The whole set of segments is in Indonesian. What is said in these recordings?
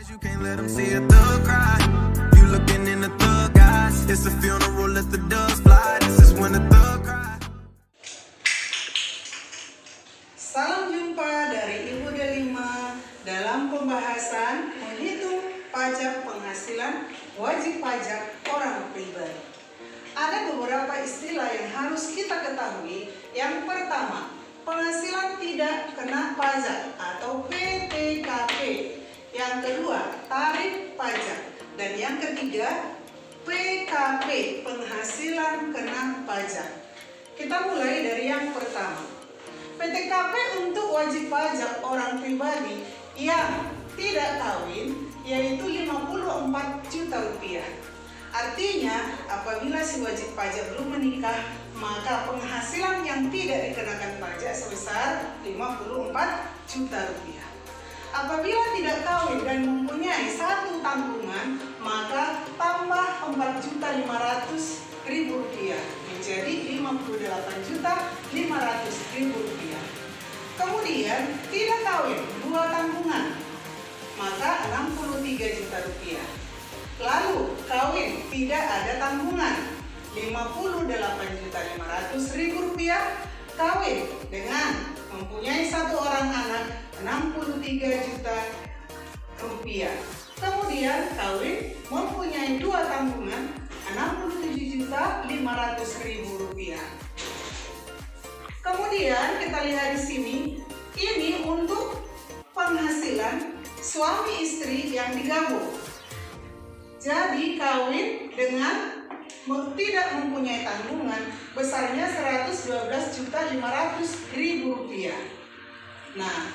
You can't let 'em see a thug cry. You looking in the thug eyes. It's a funeral, let the doves fly. This is when the thug cry. Salam jumpa dari Ibu Delima dalam pembahasan menghitung pajak penghasilan wajib pajak orang pribadi. Ada beberapa istilah yang harus kita ketahui. Yang pertama, penghasilan tidak kena pajak atau PTKP. Yang kedua, tarif pajak. Dan yang ketiga, PKP, penghasilan kena pajak. Kita mulai dari yang pertama. PTKP untuk wajib pajak orang pribadi yang tidak kawin yaitu 54 juta rupiah. Artinya apabila si wajib pajak belum menikah, maka penghasilan yang tidak dikenakan pajak sebesar 54 juta rupiah. Apabila tidak kawin dan mempunyai satu tanggungan, maka tambah 4.500.000 rupiah menjadi 58.500.000 rupiah. Kemudian tidak kawin, dua tanggungan, maka 63 juta rupiah. Lalu kawin tidak ada tanggungan, 58.500.000 rupiah. Kawin dengan mempunyai satu orang anak, 63 juta rupiah. Kemudian kawin mempunyai dua tanggungan, 67.500.000 rupiah. Kemudian kita lihat di sini, ini untuk penghasilan suami istri yang digabung. Jadi kawin dengan tidak mempunyai tanggungan besarnya 112.500.000 rupiah. Nah,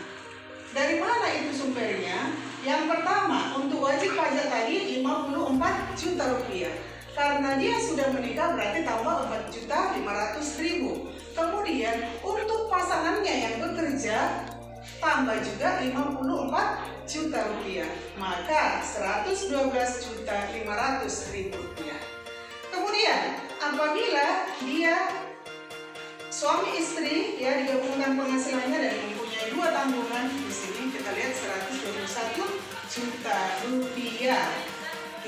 dari mana itu sumbernya? Yang pertama, untuk wajib pajak tadi 54 juta rupiah. Karena dia sudah menikah berarti tambah 4.500.000. Kemudian untuk pasangannya yang bekerja tambah juga 54 juta rupiah. Maka 112.500.000 rupiah. Kemudian apabila dia suami istri ya digabungkan penghasilannya dan mempunyai dua tanggungan, di sini kita lihat 121 juta rupiah.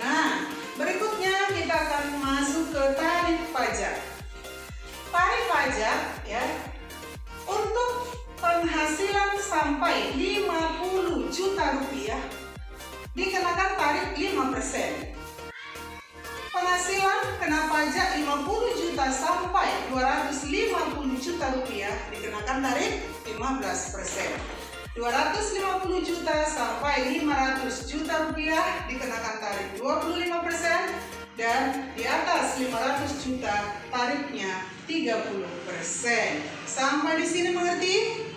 Nah, berikutnya kita akan masuk ke tarif pajak. Tarif pajak ya untuk penghasilan sampai 50 juta rupiah dikenakan tarif 5%. Penghasilan kena pajak 50 juta sampai 250 juta rupiah dikenakan tarif 15%. 250 juta sampai 500 juta rupiah dikenakan tarif 25%. Dan di atas 500 juta tarifnya 30%. Sampai di sini mengerti?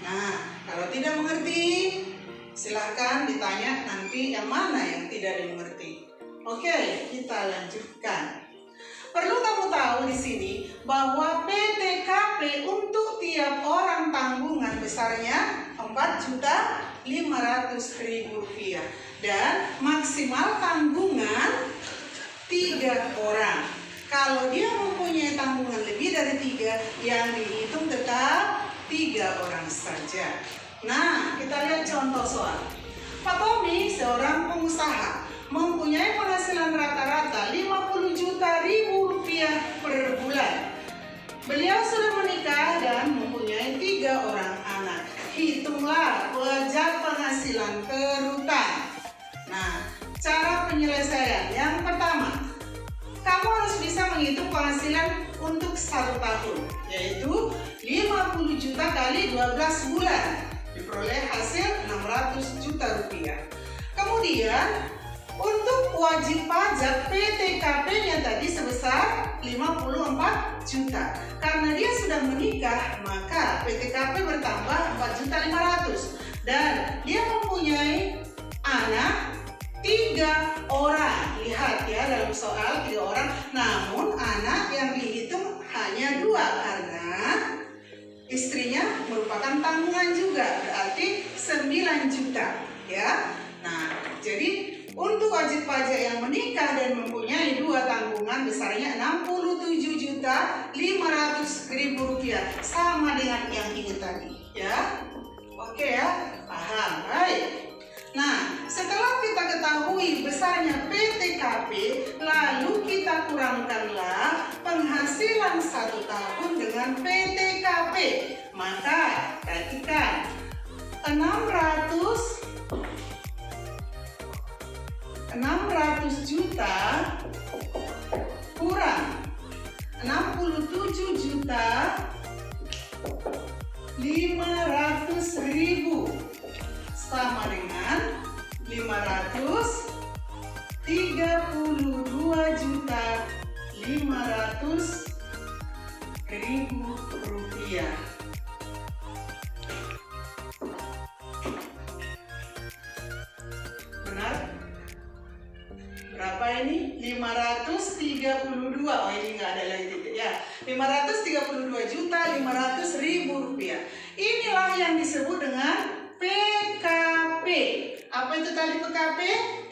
Nah, kalau tidak mengerti, silahkan ditanya nanti yang mana yang tidak dimengerti. Oke, kita lanjutkan. Perlu kamu tahu di sini bahwa PTKP untuk tiap orang tanggungan besarnya 4.500.000 rupiah dan maksimal tanggungan 3 orang. Kalau dia mempunyai tanggungan lebih dari 3, yang dihitung tetap 3 orang saja. Nah, kita lihat contoh soal. Pak Tommy seorang pengusaha mempunyai penghasilan rata-rata 50 juta rupiah per bulan. Beliau sudah menikah dan mempunyai 3 orang anak. Hitunglah pajak penghasilan kerutan. Nah, cara penyelesaian yang pertama, kamu harus bisa menghitung penghasilan untuk 1 tahun, yaitu 50 juta kali 12 bulan. Diperoleh hasil 600 juta rupiah. Kemudian untuk wajib pajak PTKP-nya tadi sebesar 54 juta. Karena dia sudah menikah, maka PTKP bertambah 4.500.000 dan dia mempunyai anak 3 orang. Lihat ya dalam soal 3 orang, namun anak yang dihitung hanya 2 karena istrinya merupakan tanggungan juga, berarti 9 juta ya. Nah, jadi untuk wajib pajak yang menikah dan mempunyai 2 tanggungan besarnya 67.500.000 rupiah, sama dengan yang ini tadi ya. Oke ya, paham. Baik. Nah, setelah kita ketahui besarnya PTKP, lalu kita kurangkanlah penghasilan 1 tahun dengan PTKP. Maka perhatikan, 600 juta kurang 67 juta 500.000 sama dengan 532 juta 500.000 rupiah. Benar? Berapa ini? 532. Oh, ini nggak ada lagi titik ya. 532 juta 500.000 rupiah. Inilah yang disebut dengan PKP. Apa itu tadi PKP?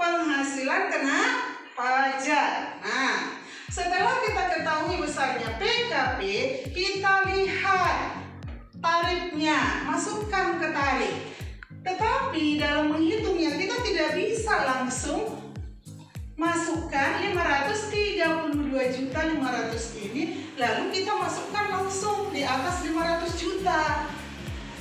Penghasilan kena pajak. Nah, setelah kita ketahui besarnya PKP, kita lihat tarifnya, masukkan ke tarif. Tetapi dalam menghitungnya kita tidak bisa langsung masukkan 532 juta 500 ini, lalu kita masukkan langsung di atas 500 juta.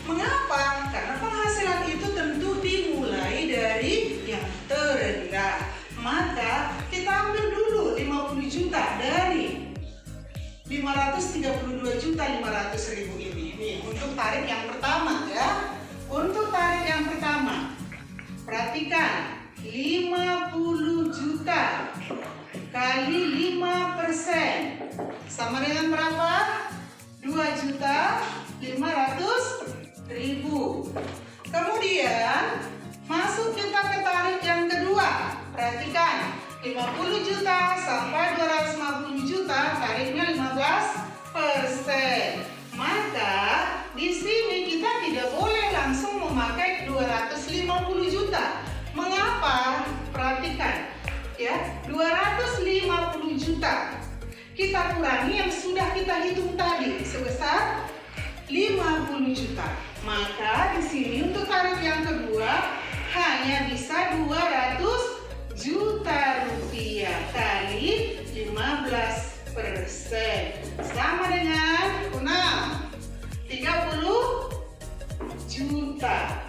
Mengapa? Karena penghasilan itu tentu dimulai dari yang terendah. Maka kita ambil dulu 50 juta dari 532 juta 500.000 ini. Nih, untuk tarif yang pertama ya. Untuk tarif yang pertama, perhatikan, 50 juta kali 5% sama dengan berapa? 2.500.000. Kemudian masuk kita ke tarif yang kedua. Perhatikan, 50 juta sampai 250 juta tarifnya 15%. Maka di sini kita tidak boleh langsung memakai 250 juta. Mengapa? Perhatikan ya, 250 juta kita kurangi yang sudah kita hitung tadi sebesar 50 juta. Maka di sini untuk tarif yang kedua hanya bisa 200 juta rupiah kali 15% sama dengan 30 juta.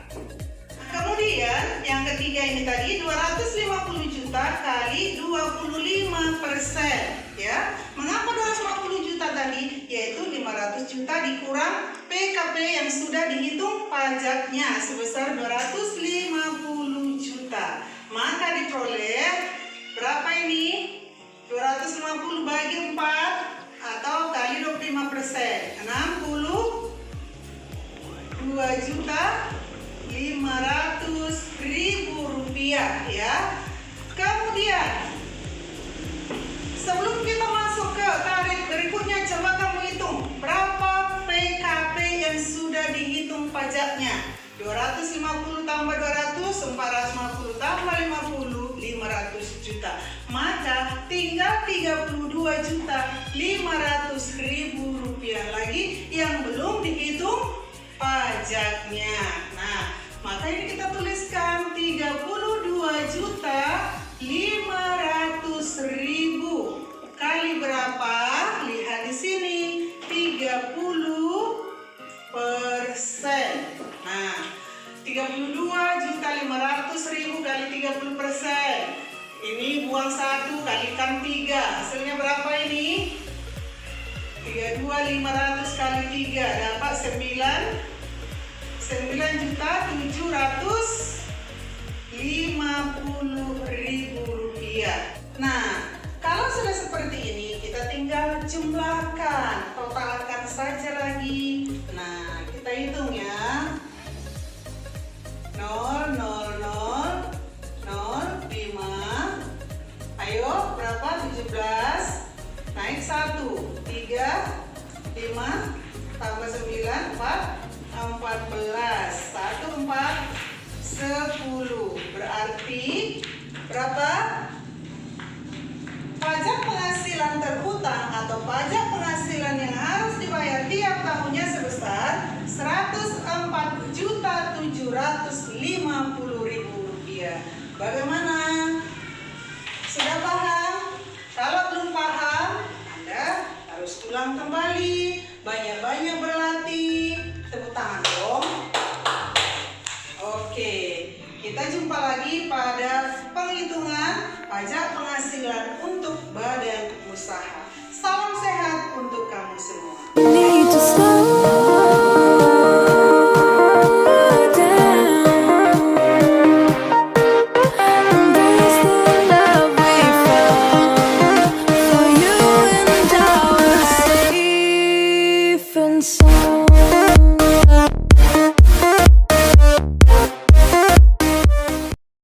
Kemudian yang ketiga ini tadi 250 juta kali 25% ya. Mengapa 250 juta tadi? Yaitu 500 juta dikurang PKP yang sudah dihitung pajaknya sebesar 250 juta. Maka diperoleh berapa ini? 250 bagi 4 atau kali 25%, 62 juta 500.000 rupiah ya. Kemudian sebelum kita masuk ke tarif berikutnya, coba kamu hitung berapa PKP yang sudah dihitung pajaknya. 250 tambah 200, 450 tambah 50, 500 juta. Maka tinggal 32 juta 500.000 rupiah lagi yang belum dihitung pajaknya. Nah, maka ini kita tuliskan 32 juta 500.000 kali berapa? Lihat di sini 30%. Nah, 32 juta 500.000 kali 30%. Ini buang 1 kalikan 3. Hasilnya berapa ini? 32.500 kali 3 dapat 9.750.000 rupiah. Nah, kalau sudah seperti ini, kita tinggal jumlahkan, totalkan saja lagi. Nah, kita hitung ya. 0, 0, 0, 0, 5. Ayo, berapa? 17. Naik 1, 3, 5, tambah 9, 4. 14, 1, 4, 10. Berarti berapa? Pajak penghasilan terhutang atau pajak penghasilan yang harus dibayar tiap tahunnya sebesar 104.750.000 rupiah. Bagaimana? ulang kembali, banyak-banyak berlatih. Tepuk tangan dong. Oke, kita jumpa lagi pada penghitungan pajak penghasilan untuk badan